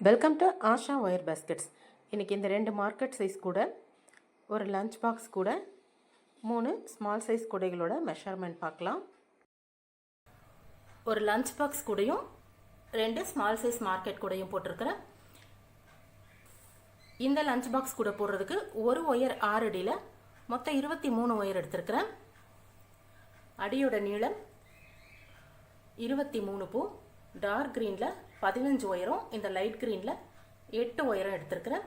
Welcome to Asha wire baskets. இன்றைக்கி இந்த 2 market size கூட, ஒரு லஞ்ச் பாக்ஸ் கூட, 3 ஸ்மால் சைஸ் கூடைகளோட மெஷர்மெண்ட் பார்க்கலாம். ஒரு லஞ்ச் பாக்ஸ் கூடையும் 2 ஸ்மால் சைஸ் மார்க்கெட் கூடையும் போட்டிருக்கிறேன். இந்த லஞ்ச் பாக்ஸ் கூட போடுறதுக்கு ஒரு ஒயர் 6 அடியில் மொத்தம் 23 ஒயர் எடுத்திருக்கிறேன். அடியோட நீளம் 23 பூ. டார்க் க்ரீனில் 15 ஒயரும், இந்த லைட் க்ரீனில் 8 ஒயரும் எடுத்திருக்கிறேன்.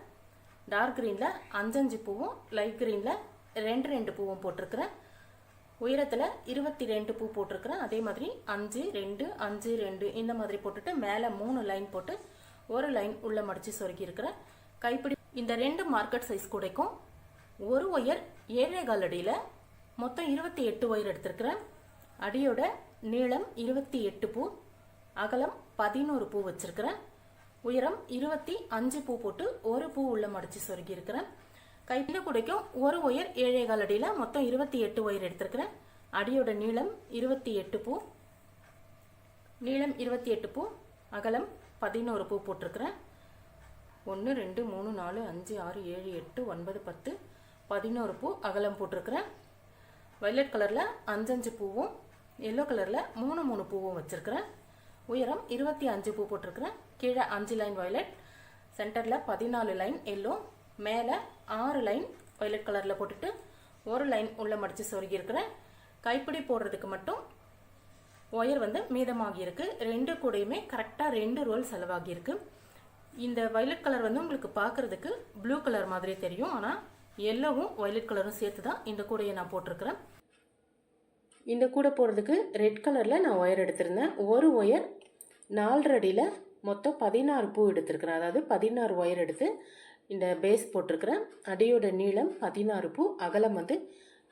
டார்க் க்ரீனில் 5 பூவும், லைட் க்ரீனில் 2 பூவும் போட்டிருக்கிறேன். உயரத்தில் 22 பூ போட்டிருக்கிறேன். அதே மாதிரி 5 2 5 2 இந்த மாதிரி போட்டுட்டு மேலே 3 லைன் போட்டு ஒரு லைன் உள்ள மடித்து சொருகியிருக்கிறேன். கைப்பிடி இந்த 2 மார்க்கெட் சைஸ் கூடைக்கும் ஒரு ஒயர் 7.25 அடியில் மொத்தம் 28 ஒயர் எடுத்திருக்கிறேன். அடியோட நீளம் 28 பூ, அகலம் 11 பூ வச்சிருக்கிறேன். உயரம் 25 பூ போட்டு ஒரு பூ உள்ள மடிச்சு சொருகி இருக்கிறேன். கைப்பிடி கூடைக்கும் ஒரு ஒயர் 7.25 அடியில் மொத்தம் 28 ஒயர் எடுத்திருக்கிறேன். அடியோட நீளம் 28 பூ, நீளம் 28 பூ, அகலம் 11 பூ போட்டிருக்கிறேன். 1 2 3 4 5 6 7 8 9 10 11 பூ அகலம் போட்டிருக்கிறேன். வயலட் கலரில் 5 பூவும், எல்லோ கலரில் 3 பூவும் வச்சிருக்கிறேன். உயரம் 25 பூ போட்டிருக்கிறேன். கீழே 5 லைன் வயலட், சென்டரில் 14 லைன் எல்லோ, மேலே 6 லைன் வயலட் கலரில் போட்டுட்டு ஒரு லைன் உள்ள மடித்து சொருகியிருக்கிறேன். கைப்பிடி போடுறதுக்கு மட்டும் ஒயர் மீதமாகியிருக்கு. 2 கூடையுமே கரெக்டாக 2 ரோல் செலவாகியிருக்கு. இந்த வயலட் கலர் உங்களுக்கு பார்க்குறதுக்கு ப்ளூ கலர் மாதிரி தெரியும், ஆனால் எல்லோவும் வயலட் கலரும் சேர்த்து தான் இந்த கூடையை நான் போட்டிருக்கிறேன். இந்த கூடை போடுறதுக்கு ரெட் கலரில் நான் ஒயர் எடுத்திருந்தேன். ஒரு ஒயர் 4.5 அடியில் மொத்தம் 16 பூ எடுத்திருக்கிறேன். அதாவது 16 ஒயர் எடுத்து இந்த பேஸ் போட்டிருக்கிறேன். அடியோட நீளம் 16 பூ, அகலம்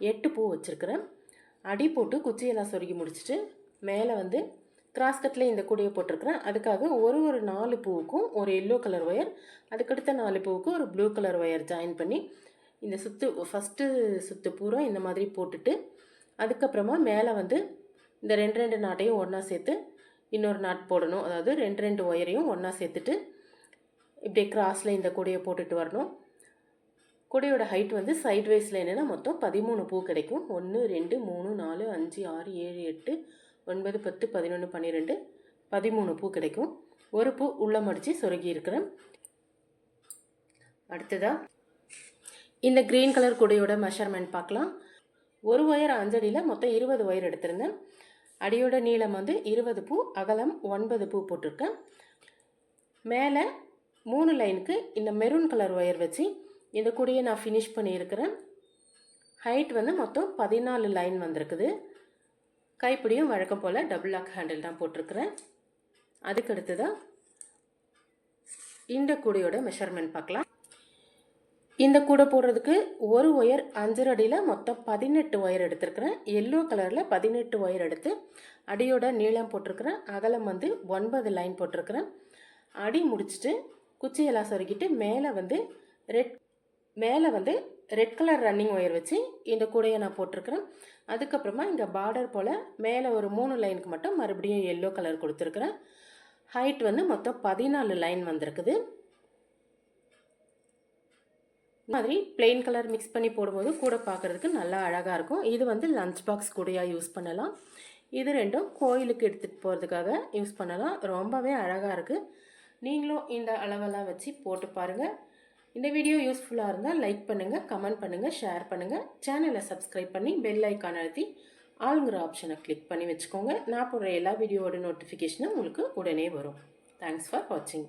8 பூ வச்சுருக்கிறேன். அடி போட்டு குச்சியெல்லாம் சொருகி முடிச்சுட்டு மேலே கிராஸ்கட்டில் இந்த கூடையை போட்டிருக்கிறேன். அதுக்காக ஒரு 4 பூவுக்கும் ஒரு எல்லோ கலர் ஒயர், அதுக்கடுத்த 4 பூவுக்கும் ஒரு ப்ளூ கலர் ஒயர் ஜாயின் பண்ணி இந்த ஃபஸ்ட்டு சுற்று பூரா இந்த மாதிரி போட்டுட்டு, அதுக்கப்புறமா மேலே இந்த 2 நாட்டையும் ஒன்றா சேர்த்து இன்னொரு நாட் போடணும். அதாவது 2 ஒயரையும் ஒன்றா சேர்த்துட்டு இப்படியே கிராஸில் இந்த கூடையை போட்டுட்டு வரணும். கூடையோட ஹைட் சைட் வைஸில் என்னென்னா மொத்தம் 13 பூ கிடைக்கும். 1 2 3 4 5 6 7 8 9 10 11 12 13 பூ கிடைக்கும். ஒரு பூ உள்ள மடித்து சொருகி இருக்கிறேன். அடுத்ததாக இந்த க்ரீன் கலர் கூடையோட மெஷர்மெண்ட் பார்க்கலாம். ஒரு ஒயர் 5 அடியில் மொத்தம் 20 ஒயர் எடுத்திருந்தேன். அடியோட நீளம் 20 பூ, அகலம் 9 பூ போட்டிருக்கேன். மேலே 3 லைனுக்கு இந்த மெரூன் கலர் ஒயர் வச்சு இந்த கூடையை நான் ஃபினிஷ் பண்ணியிருக்கிறேன். ஹைட் மொத்தம் 14 லைன் வந்திருக்குது. கைப்பிடியும் வழக்கம் போல் டபுள் லாக் ஹேண்டில் தான் போட்டிருக்கிறேன். அதுக்கடுத்து தான் இந்த கூடையோட மெஷர்மெண்ட் பார்க்கலாம். இந்த கூடை போடுறதுக்கு ஒரு ஒயர் 5.5 அடியில் மொத்தம் 18 ஒயர் எடுத்திருக்கிறேன். எல்லோ கலரில் 18 ஒயர் எடுத்து அடியோட நீளம் போட்டிருக்கிறேன். அகலம் 9 லைன் போட்டிருக்கிறேன். அடி முடிச்சுட்டு குச்சியெல்லாம் சொருகிட்டு மேலே ரெட் கலர் ரன்னிங் ஒயர் வச்சு இந்த கூடையை நான் போட்டிருக்கிறேன். அதுக்கப்புறமா இங்கே பார்டர் போல் மேலே ஒரு 3 லைனுக்கு மட்டும் மறுபடியும் எல்லோ கலர் கொடுத்துருக்குறேன். ஹைட் மொத்தம் 14 லைன் வந்திருக்குது. மாதிரி பிளெயின் கலர் மிக்ஸ் பண்ணி போடும்போது கூட பார்க்குறதுக்கு நல்லா அழகாக இருக்கும். இது லஞ்ச் பாக்ஸ் கூடையாக யூஸ் பண்ணலாம். இது ரெண்டும் கோயிலுக்கு எடுத்துகிட்டு போகிறதுக்காக யூஸ் பண்ணலாம். ரொம்பவே அழகாக இருக்குது. நீங்களும் இந்த அளவெல்லாம் வச்சு போட்டு பாருங்கள். இந்த வீடியோ யூஸ்ஃபுல்லாக இருந்தால் லைக் பண்ணுங்கள், கமெண்ட் பண்ணுங்கள், ஷேர் பண்ணுங்கள். சேனலை சப்ஸ்கிரைப் பண்ணி பெல் ஐக்கான் அழுத்தி ஆளுங்கிற ஆப்ஷனை கிளிக் பண்ணி வச்சுக்கோங்க. நான் போடுற எல்லா வீடியோவோட நோட்டிஃபிகேஷனும் உங்களுக்கு உடனே வரும். தேங்க்ஸ் ஃபார் வாட்சிங்.